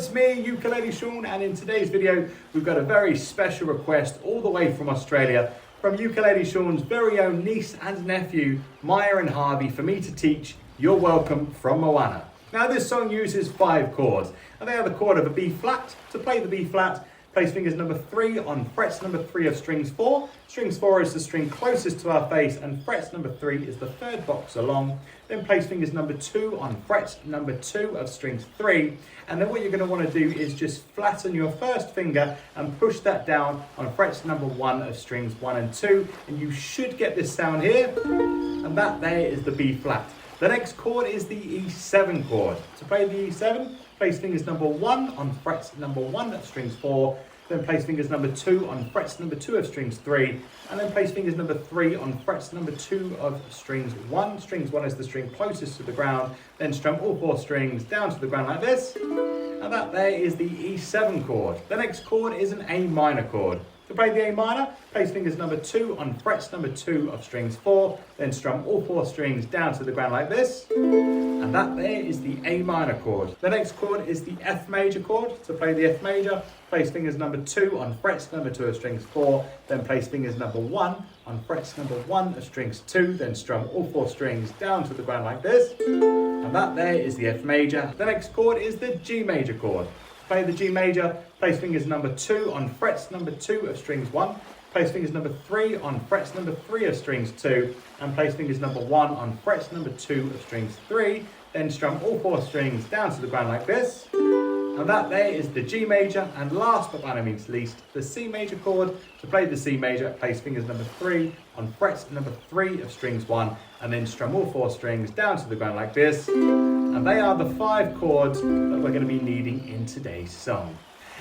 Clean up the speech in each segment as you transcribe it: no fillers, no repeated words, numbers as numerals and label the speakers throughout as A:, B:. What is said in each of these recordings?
A: it's me, Ukulele Sean, and in today's video, we've got a very special request all the way from Australia from Ukulele Sean's very own niece and nephew, Maya and Harvey, for me to teach You're Welcome from Moana. Now, this song uses 5 chords, and they are the chord of a B flat. To play the B flat, place fingers number 3 on frets number 3 of strings 4. Strings 4 is the string closest to our face, and frets number 3 is the third box along. Then place fingers number 2 on fret number 2 of strings 3. And then what you're going to want to do is just flatten your first finger and push that down on frets number 1 of strings 1 and 2. And you should get this sound here. And that there is the B flat. The next chord is the E7 chord. To play the E7, place fingers number 1 on frets number 1 of strings 4. Then place fingers number 2 on frets number 2 of strings 3. And then place fingers number 3 on frets number 2 of strings 1. Strings 1 is the string closest to the ground. Then strum all 4 strings down to the ground like this. And that there is the E7 chord. The next chord is an A minor chord. To play the A minor, place fingers number 2 on frets number 2 of strings 4, then strum all 4 strings down to the ground like this, and that there is the A minor chord. The next chord is the F major chord. To play the F major, place fingers number 2 on frets number 2 of strings 4, then place fingers number 1 on frets number 1 of strings 2, then strum all 4 strings down to the ground like this, and that there is the F major. The next chord is the G major chord. Play the G major, place fingers number 2 on frets number 2 of strings 1, place fingers number 3 on frets number 3 of strings 2, and place fingers number 1 on frets number 2 of strings 3, then strum all 4 strings down to the ground like this. And that there is the G major, and last but by no means least, the C major chord. To play the C major, place fingers number 3 on frets number 3 of strings 1, and then strum all 4 strings down to the ground like this. And they are the 5 chords that we're going to be needing in today's song.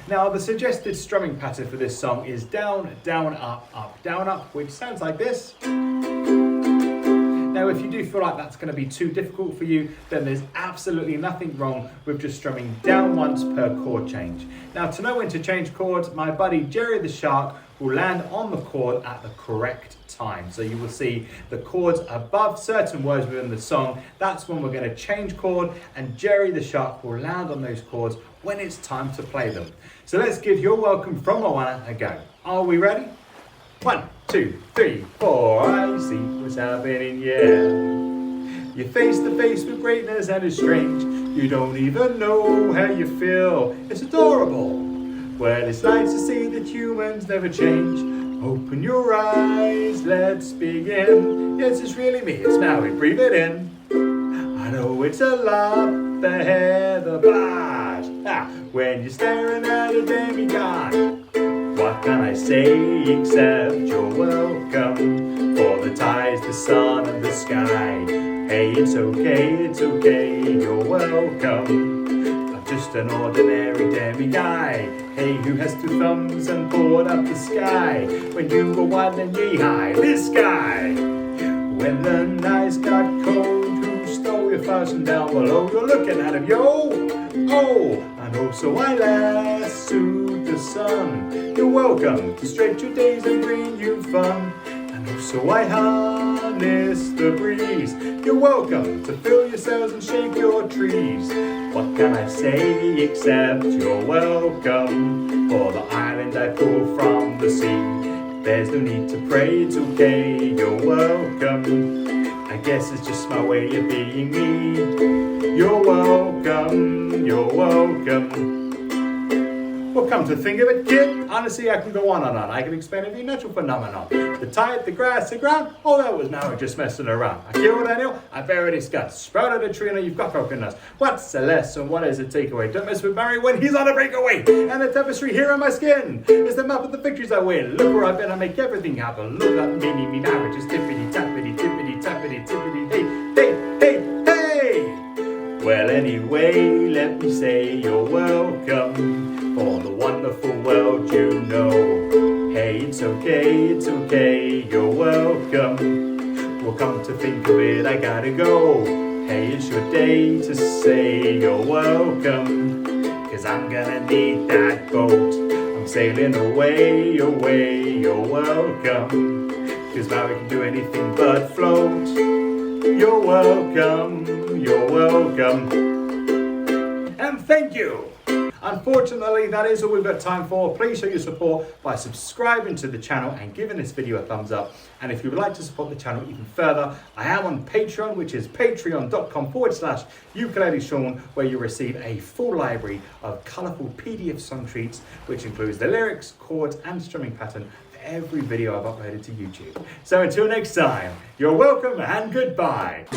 A: Now, the suggested strumming pattern for this song is down, down, up, down, up, which sounds like this. Now, if you do feel like that's going to be too difficult for you, then there's absolutely nothing wrong with just strumming down once per chord change. Now, to know when to change chords, my buddy Jerry the Shark will land on the chord at the correct time. So you will see the chords above certain words within the song. That's when we're going to change chord, and Jerry the Shark will land on those chords when it's time to play them. So let's give You're Welcome from Moana a go. Are we ready? 1, 2, 3, 4. I see what's happening, yeah. You're face to face with greatness and it's strange. You don't even know how you feel. It's adorable. Well, it's nice to see that humans never change. Open your eyes, let's begin. Yes, it's really me, it's Maui, breathe it in. I know it's a lot, the heather blush. When you're staring at a demigod, what can I say except you're welcome? For the tides, the sun and the sky. Hey, it's okay, you're welcome. I'm just an ordinary demiguy. Hey, who has 2 thumbs and poured up the sky? When you were wild and knee-high, this guy. When the nights got cold, who stole your fashion down below? You're looking at him, yo! Oh, I know, so I lassoed the sun. You're welcome to stretch your days and bring you fun. I know, so I harness the breeze. You're welcome to fill your sails and shake your trees. What can I say except you're welcome? For the island I pulled from the sea. There's no need to pray, it's okay, you're welcome. I guess it's just my way of being me. You're welcome, you're welcome. Well, come to think of it, kid, honestly, I can go on and on. I can explain every natural phenomenon. The tide, the grass, the ground, oh, that was now just messing around. I killed an animal, I buried his guts. Sprouted a tree and you've got coconuts. What's the lesson? What is the takeaway? Don't mess with Barry when he's on a breakaway. And the tapestry here on my skin is the map of the victories I win. Look where I've been, I make everything happen. Look at me now, just tippity, tappity, tippity, tappity, tippity, hey, hey, hey, hey. Well, anyway, let me say you're welcome. For the wonderful world you know. Hey, it's okay, you're welcome. Well, come to think of it, I gotta go. Hey, it's your day to say you're welcome. Cause I'm gonna need that boat. I'm sailing away, away, you're welcome. Cause now we can do anything but float. You're welcome, you're welcome. And thank you. Unfortunately, that is all we've got time for. Please show your support by subscribing to the channel and giving this video a thumbs up. And if you would like to support the channel even further, I am on Patreon, which is patreon.com/ukulele where you'll receive a full library of colourful PDF song sheets, which includes the lyrics, chords, and strumming pattern for every video I've uploaded to YouTube. So until next time, you're welcome and goodbye.